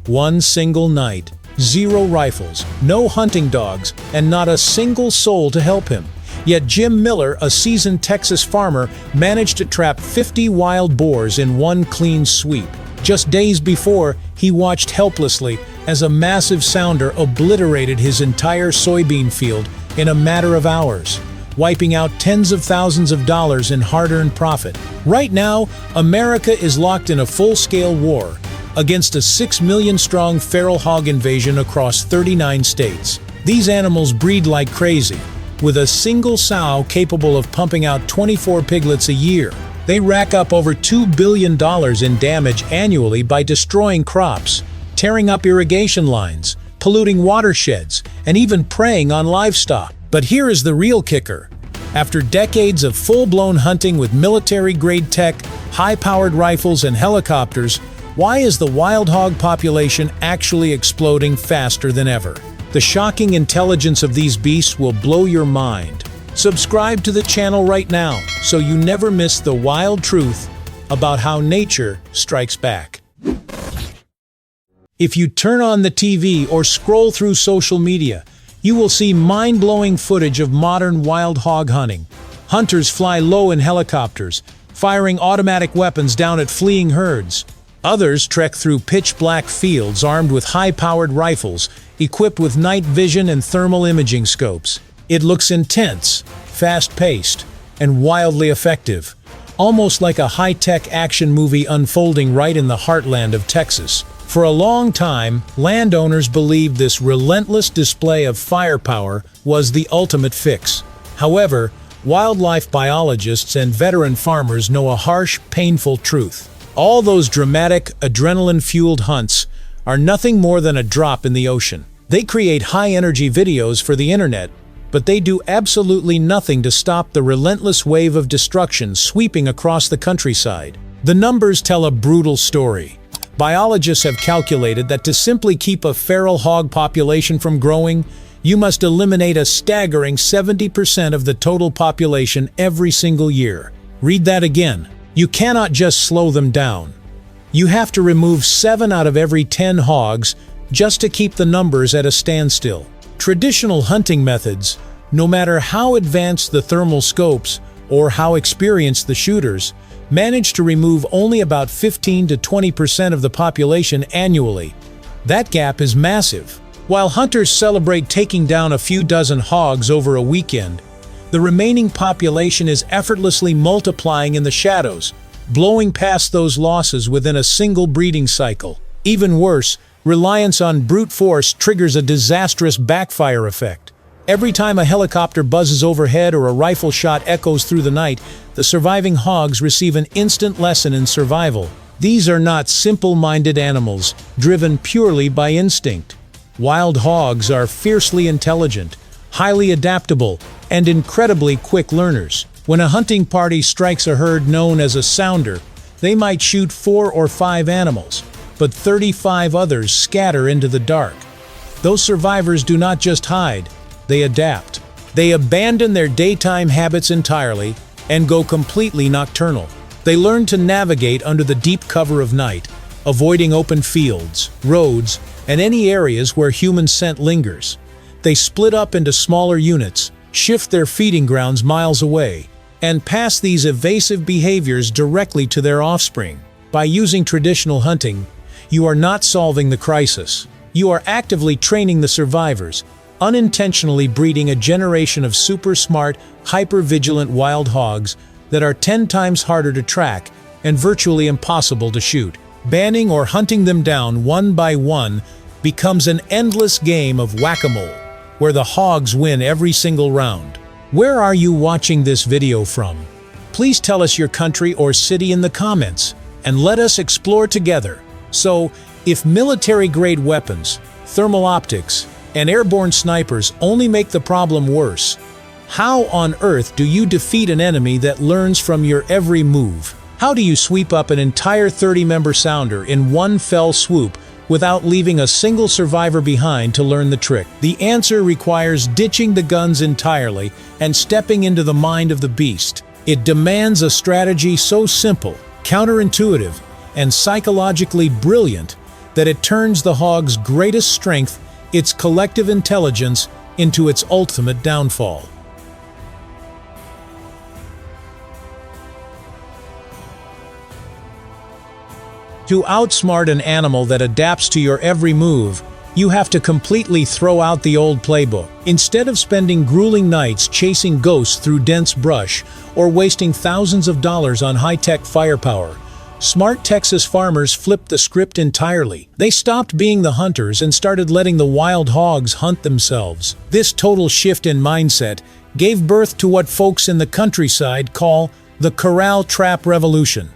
One single night, 0 rifles, no hunting dogs, and not a single soul to help him. Yet Jim Miller, a seasoned Texas farmer, managed to trap 50 wild boars in one clean sweep. Just days before, he watched helplessly as a massive sounder obliterated his entire soybean field in a matter of hours, wiping out tens of thousands of dollars in hard-earned profit. Right now, America is locked in a full-scale war against a 6 million-strong feral hog invasion across 39 states. These animals breed like crazy, with a single sow capable of pumping out 24 piglets a year. They rack up over $2 billion in damage annually by destroying crops, tearing up irrigation lines, polluting watersheds, and even preying on livestock. But here is the real kicker. After decades of full-blown hunting with military-grade tech, high-powered rifles, and helicopters, why is the wild hog population actually exploding faster than ever? The shocking intelligence of these beasts will blow your mind. Subscribe to the channel right now so you never miss the wild truth about how nature strikes back. If you turn on the TV or scroll through social media, you will see mind-blowing footage of modern wild hog hunting. Hunters fly low in helicopters, firing automatic weapons down at fleeing herds. Others trek through pitch-black fields armed with high-powered rifles, equipped with night vision and thermal imaging scopes. It looks intense, fast-paced, and wildly effective, almost like a high-tech action movie unfolding right in the heartland of Texas. For a long time, landowners believed this relentless display of firepower was the ultimate fix. However, wildlife biologists and veteran farmers know a harsh, painful truth. All those dramatic, adrenaline-fueled hunts are nothing more than a drop in the ocean. They create high-energy videos for the internet, but they do absolutely nothing to stop the relentless wave of destruction sweeping across the countryside. The numbers tell a brutal story. Biologists have calculated that to simply keep a feral hog population from growing, you must eliminate a staggering 70% of the total population every single year. Read that again. You cannot just slow them down. You have to remove 7 out of every 10 hogs just to keep the numbers at a standstill. Traditional hunting methods, no matter how advanced the thermal scopes or how experienced the shooters, manage to remove only about 15 to 20% of the population annually. That gap is massive. While hunters celebrate taking down a few dozen hogs over a weekend, the remaining population is effortlessly multiplying in the shadows, blowing past those losses within a single breeding cycle. Even worse, reliance on brute force triggers a disastrous backfire effect. Every time a helicopter buzzes overhead or a rifle shot echoes through the night, the surviving hogs receive an instant lesson in survival. These are not simple-minded animals, driven purely by instinct. Wild hogs are fiercely intelligent, highly adaptable, and incredibly quick learners. When a hunting party strikes a herd known as a sounder, they might shoot 4 or 5 animals, but 35 others scatter into the dark. Those survivors do not just hide, they adapt. They abandon their daytime habits entirely and go completely nocturnal. They learn to navigate under the deep cover of night, avoiding open fields, roads, and any areas where human scent lingers. They split up into smaller units, shift their feeding grounds miles away, and pass these evasive behaviors directly to their offspring. By using traditional hunting, you are not solving the crisis. You are actively training the survivors, unintentionally breeding a generation of super smart, hyper-vigilant wild hogs that are 10 times harder to track and virtually impossible to shoot. Banning or hunting them down one by one becomes an endless game of whack-a-mole, where the hogs win every single round. Where are you watching this video from? Please tell us your country or city in the comments, and let us explore together. So, if military-grade weapons, thermal optics, and airborne snipers only make the problem worse, how on earth do you defeat an enemy that learns from your every move? How do you sweep up an entire 30-member sounder in one fell swoop without leaving a single survivor behind to learn the trick? The answer requires ditching the guns entirely and stepping into the mind of the beast. It demands a strategy so simple, counterintuitive, and psychologically brilliant that it turns the hog's greatest strength, its collective intelligence, into its ultimate downfall. To outsmart an animal that adapts to your every move, you have to completely throw out the old playbook. Instead of spending grueling nights chasing ghosts through dense brush or wasting thousands of dollars on high-tech firepower, smart Texas farmers flipped the script entirely. They stopped being the hunters and started letting the wild hogs hunt themselves. This total shift in mindset gave birth to what folks in the countryside call the Corral trap revolution.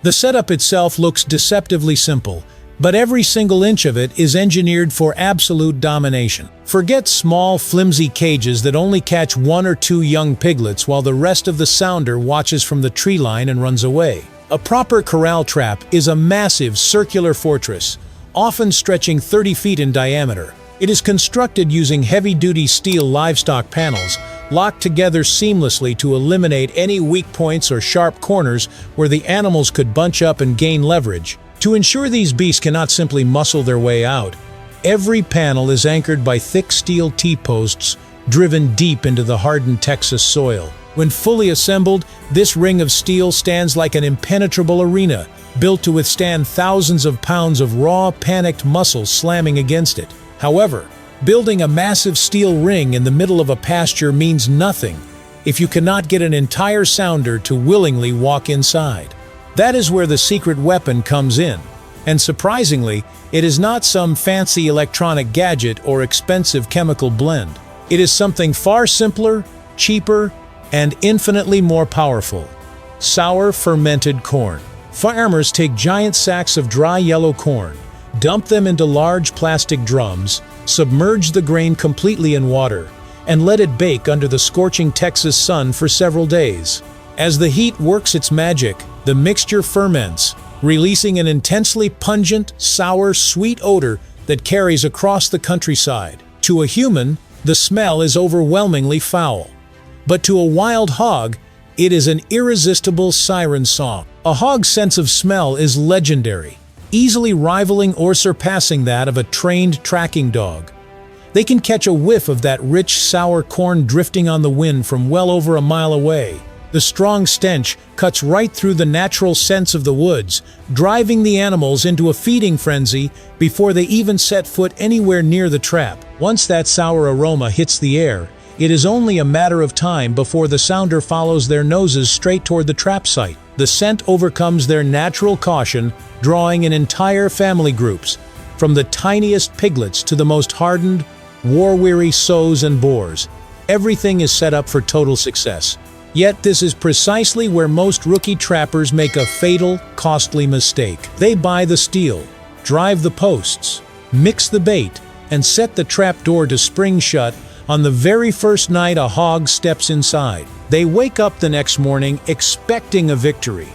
The setup itself looks deceptively simple, but every single inch of it is engineered for absolute domination. Forget small, flimsy cages that only catch 1 or 2 young piglets while the rest of the sounder watches from the tree line and runs away. A proper corral trap is a massive circular fortress, often stretching 30 feet in diameter. It is constructed using heavy-duty steel livestock panels, locked together seamlessly to eliminate any weak points or sharp corners where the animals could bunch up and gain leverage. To ensure these beasts cannot simply muscle their way out, every panel is anchored by thick steel T-posts driven deep into the hardened Texas soil. When fully assembled, this ring of steel stands like an impenetrable arena, built to withstand thousands of pounds of raw, panicked muscles slamming against it. However, building a massive steel ring in the middle of a pasture means nothing if you cannot get an entire sounder to willingly walk inside. That is where the secret weapon comes in. And surprisingly, it is not some fancy electronic gadget or expensive chemical blend. It is something far simpler, cheaper, and infinitely more powerful. Sour fermented corn. Farmers take giant sacks of dry yellow corn, dump them into large plastic drums, submerge the grain completely in water, and let it bake under the scorching Texas sun for several days. As the heat works its magic, the mixture ferments, releasing an intensely pungent, sour, sweet odor that carries across the countryside. To a human, the smell is overwhelmingly foul. But to a wild hog, it is an irresistible siren song. A hog's sense of smell is legendary, easily rivaling or surpassing that of a trained tracking dog. They can catch a whiff of that rich, sour corn drifting on the wind from well over a mile away. The strong stench cuts right through the natural sense of the woods, driving the animals into a feeding frenzy before they even set foot anywhere near the trap. Once that sour aroma hits the air, it is only a matter of time before the sounder follows their noses straight toward the trap site. The scent overcomes their natural caution, drawing in entire family groups, from the tiniest piglets to the most hardened, war-weary sows and boars. Everything is set up for total success. Yet this is precisely where most rookie trappers make a fatal, costly mistake. They buy the steel, drive the posts, mix the bait, and set the trap door to spring shut on the very first night a hog steps inside. They wake up the next morning expecting a victory,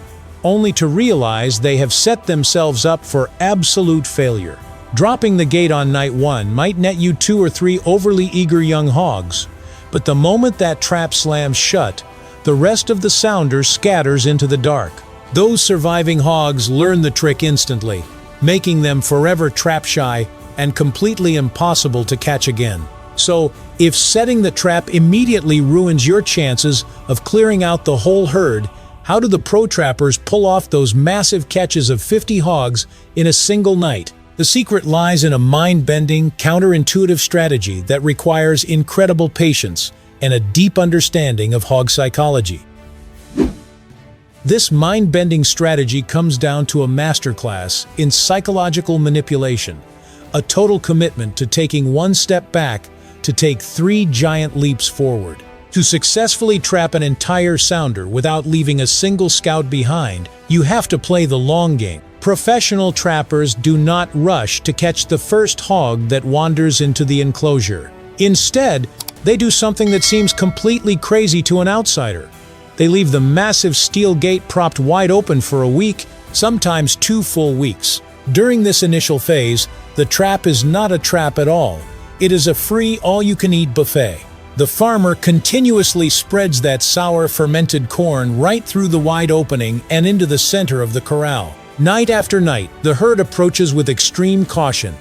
only to realize they have set themselves up for absolute failure. Dropping the gate on night 1 might net you 2 or 3 overly eager young hogs, but the moment that trap slams shut, the rest of the sounder scatters into the dark. Those surviving hogs learn the trick instantly, making them forever trap-shy and completely impossible to catch again. So, if setting the trap immediately ruins your chances of clearing out the whole herd, how do the pro trappers pull off those massive catches of 50 hogs in a single night? The secret lies in a mind-bending, counterintuitive strategy that requires incredible patience and a deep understanding of hog psychology. This mind-bending strategy comes down to a masterclass in psychological manipulation, a total commitment to taking one step back to take 3 giant leaps forward. To successfully trap an entire sounder without leaving a single scout behind, you have to play the long game. Professional trappers do not rush to catch the first hog that wanders into the enclosure. Instead, they do something that seems completely crazy to an outsider. They leave the massive steel gate propped wide open for a week, sometimes 2 full weeks. During this initial phase, the trap is not a trap at all. It is a free, all-you-can-eat buffet. The farmer continuously spreads that sour fermented corn right through the wide opening and into the center of the corral. Night after night, the herd approaches with extreme caution.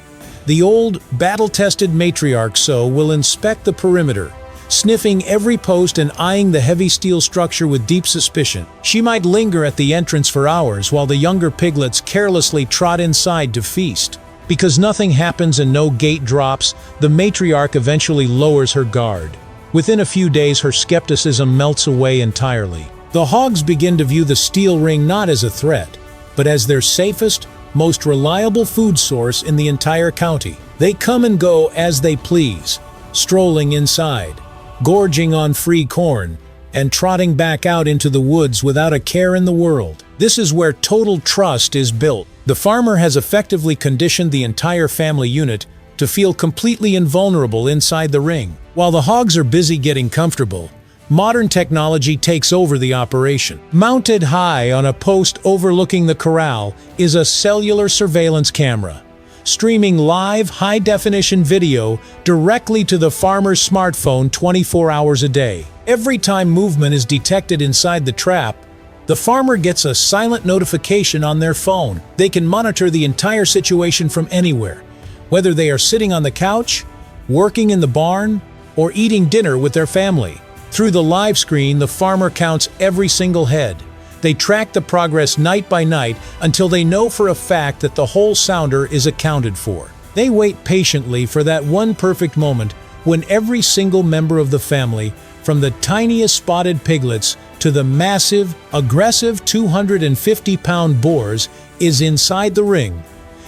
The old, battle-tested matriarch will inspect the perimeter, sniffing every post and eyeing the heavy steel structure with deep suspicion. She might linger at the entrance for hours while the younger piglets carelessly trot inside to feast. Because nothing happens and no gate drops, the matriarch eventually lowers her guard. Within a few days, her skepticism melts away entirely. The hogs begin to view the steel ring not as a threat, but as their safest, most reliable food source in the entire county. They come and go as they please, strolling inside, gorging on free corn, and trotting back out into the woods without a care in the world. This is where total trust is built. The farmer has effectively conditioned the entire family unit to feel completely invulnerable inside the ring. While the hogs are busy getting comfortable, modern technology takes over the operation. Mounted high on a post overlooking the corral is a cellular surveillance camera, streaming live high-definition video directly to the farmer's smartphone 24 hours a day. Every time movement is detected inside the trap, the farmer gets a silent notification on their phone. They can monitor the entire situation from anywhere, whether they are sitting on the couch, working in the barn, or eating dinner with their family. Through the live screen, the farmer counts every single head. They track the progress night by night until they know for a fact that the whole sounder is accounted for. They wait patiently for that one perfect moment when every single member of the family, from the tiniest spotted piglets to the massive, aggressive 250-pound boars, is inside the ring,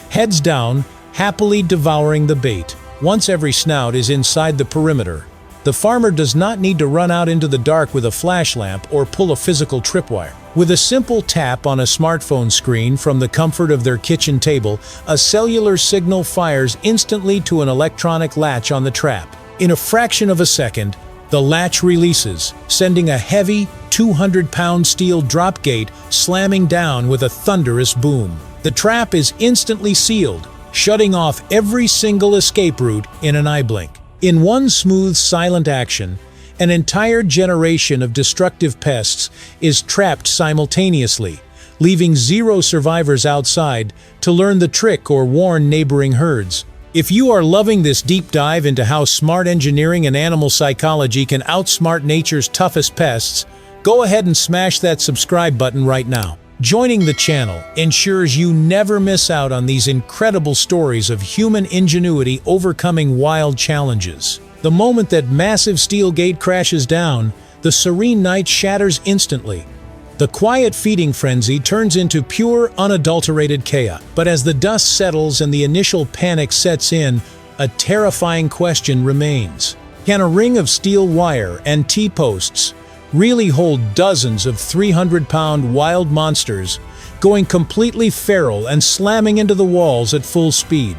heads down, happily devouring the bait. Once every snout is inside the perimeter, the farmer does not need to run out into the dark with a flash lamp or pull a physical tripwire. With a simple tap on a smartphone screen from the comfort of their kitchen table, a cellular signal fires instantly to an electronic latch on the trap. In a fraction of a second, the latch releases, sending a heavy, 200-pound steel drop gate slamming down with a thunderous boom. The trap is instantly sealed, shutting off every single escape route in an eye blink. In one smooth, silent action, an entire generation of destructive pests is trapped simultaneously, leaving zero survivors outside to learn the trick or warn neighboring herds. If you are loving this deep dive into how smart engineering and animal psychology can outsmart nature's toughest pests, go ahead and smash that subscribe button right now. Joining the channel ensures you never miss out on these incredible stories of human ingenuity overcoming wild challenges. The moment that massive steel gate crashes down, the serene night shatters instantly. The quiet feeding frenzy turns into pure, unadulterated chaos. But as the dust settles and the initial panic sets in, a terrifying question remains. Can a ring of steel wire and T-posts really hold dozens of 300-pound wild monsters, going completely feral and slamming into the walls at full speed?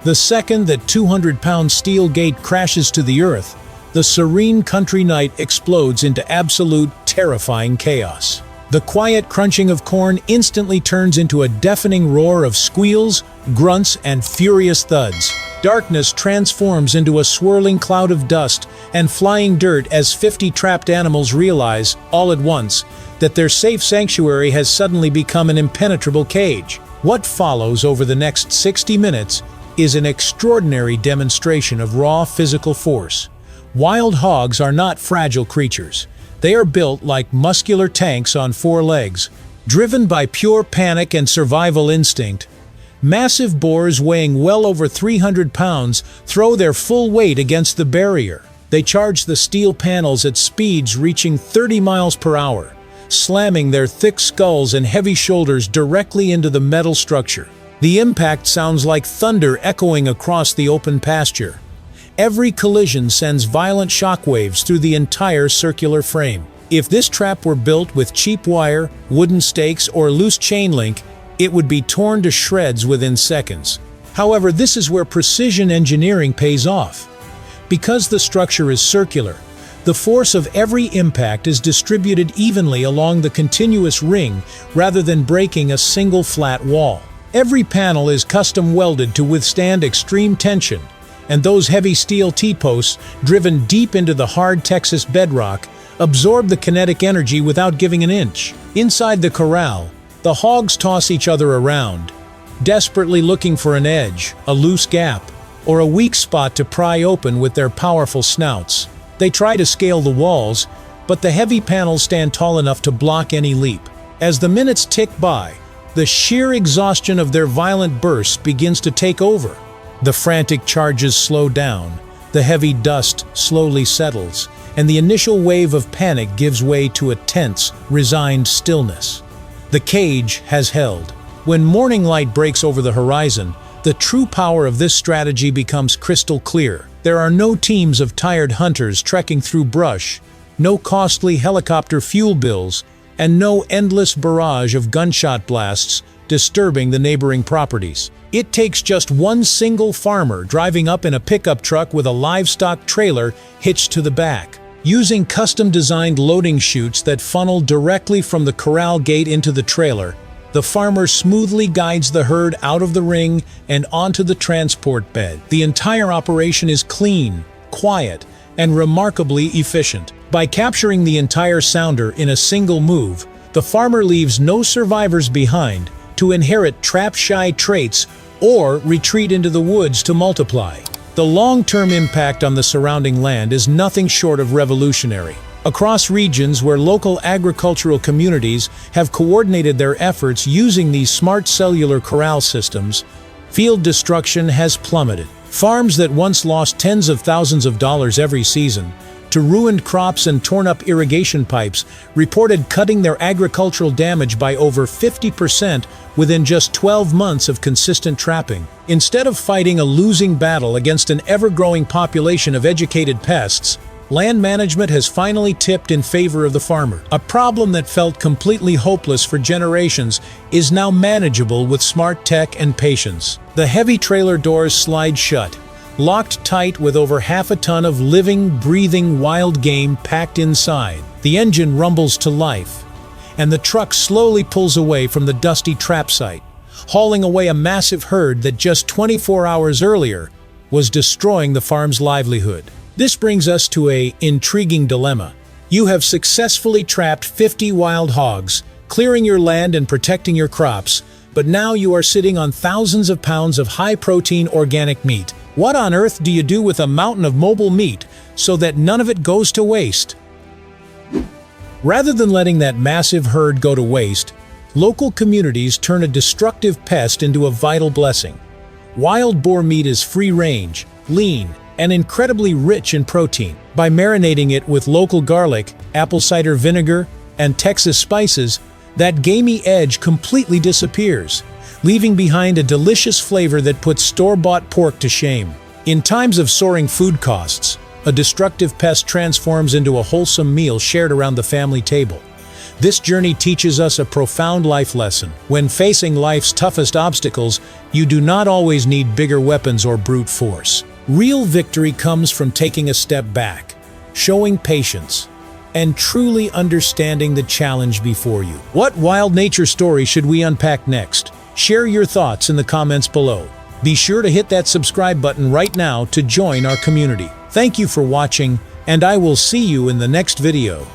The second that 200-pound steel gate crashes to the earth, the serene country night explodes into absolute, terrifying chaos. The quiet crunching of corn instantly turns into a deafening roar of squeals, grunts, and furious thuds. Darkness transforms into a swirling cloud of dust and flying dirt as 50 trapped animals realize, all at once, that their safe sanctuary has suddenly become an impenetrable cage. What follows over the next 60 minutes is an extraordinary demonstration of raw physical force. Wild hogs are not fragile creatures. They are built like muscular tanks on 4 legs. Driven by pure panic and survival instinct, massive boars weighing well over 300 pounds throw their full weight against the barrier. They charge the steel panels at speeds reaching 30 miles per hour, slamming their thick skulls and heavy shoulders directly into the metal structure. The impact sounds like thunder echoing across the open pasture. Every collision sends violent shockwaves through the entire circular frame. If this trap were built with cheap wire, wooden stakes, or loose chain link, it would be torn to shreds within seconds. However, this is where precision engineering pays off. Because the structure is circular, the force of every impact is distributed evenly along the continuous ring rather than breaking a single flat wall. Every panel is custom welded to withstand extreme tension, and those heavy steel T-posts, driven deep into the hard Texas bedrock, absorb the kinetic energy without giving an inch. Inside the corral, the hogs toss each other around, desperately looking for an edge, a loose gap, or a weak spot to pry open with their powerful snouts. They try to scale the walls, but the heavy panels stand tall enough to block any leap. As the minutes tick by, the sheer exhaustion of their violent bursts begins to take over. The frantic charges slow down, the heavy dust slowly settles, and the initial wave of panic gives way to a tense, resigned stillness. The cage has held. When morning light breaks over the horizon, the true power of this strategy becomes crystal clear. There are no teams of tired hunters trekking through brush, no costly helicopter fuel bills, and no endless barrage of gunshot blasts disturbing the neighboring properties. It takes just one single farmer driving up in a pickup truck with a livestock trailer hitched to the back. Using custom-designed loading chutes that funnel directly from the corral gate into the trailer, the farmer smoothly guides the herd out of the ring and onto the transport bed. The entire operation is clean, quiet, and remarkably efficient. By capturing the entire sounder in a single move, the farmer leaves no survivors behind to inherit trap-shy traits or retreat into the woods to multiply. The long-term impact on the surrounding land is nothing short of revolutionary. Across regions where local agricultural communities have coordinated their efforts using these smart cellular corral systems, field destruction has plummeted. Farms that once lost tens of thousands of dollars every season to ruined crops and torn-up irrigation pipes reported cutting their agricultural damage by over 50% within just 12 months of consistent trapping. Instead of fighting a losing battle against an ever-growing population of educated pests, land management has finally tipped in favor of the farmer. A problem that felt completely hopeless for generations is now manageable with smart tech and patience. The heavy trailer doors slide shut, locked tight with over half a ton of living, breathing wild game packed inside. The engine rumbles to life, and the truck slowly pulls away from the dusty trap site, hauling away a massive herd that just 24 hours earlier was destroying the farm's livelihood. This brings us to an intriguing dilemma. You have successfully trapped 50 wild hogs, clearing your land and protecting your crops, but now you are sitting on thousands of pounds of high-protein organic meat. What on earth do you do with a mountain of mobile meat so that none of it goes to waste? Rather than letting that massive herd go to waste, local communities turn a destructive pest into a vital blessing. Wild boar meat is free-range, lean, and incredibly rich in protein. By marinating it with local garlic, apple cider vinegar, and Texas spices, that gamey edge completely disappears, leaving behind a delicious flavor that puts store-bought pork to shame. In times of soaring food costs, a destructive pest transforms into a wholesome meal shared around the family table. This journey teaches us a profound life lesson. When facing life's toughest obstacles, you do not always need bigger weapons or brute force. Real victory comes from taking a step back, showing patience, and truly understanding the challenge before you. What wild nature story should we unpack next? Share your thoughts in the comments below. Be sure to hit that subscribe button right now to join our community. Thank you for watching, and I will see you in the next video.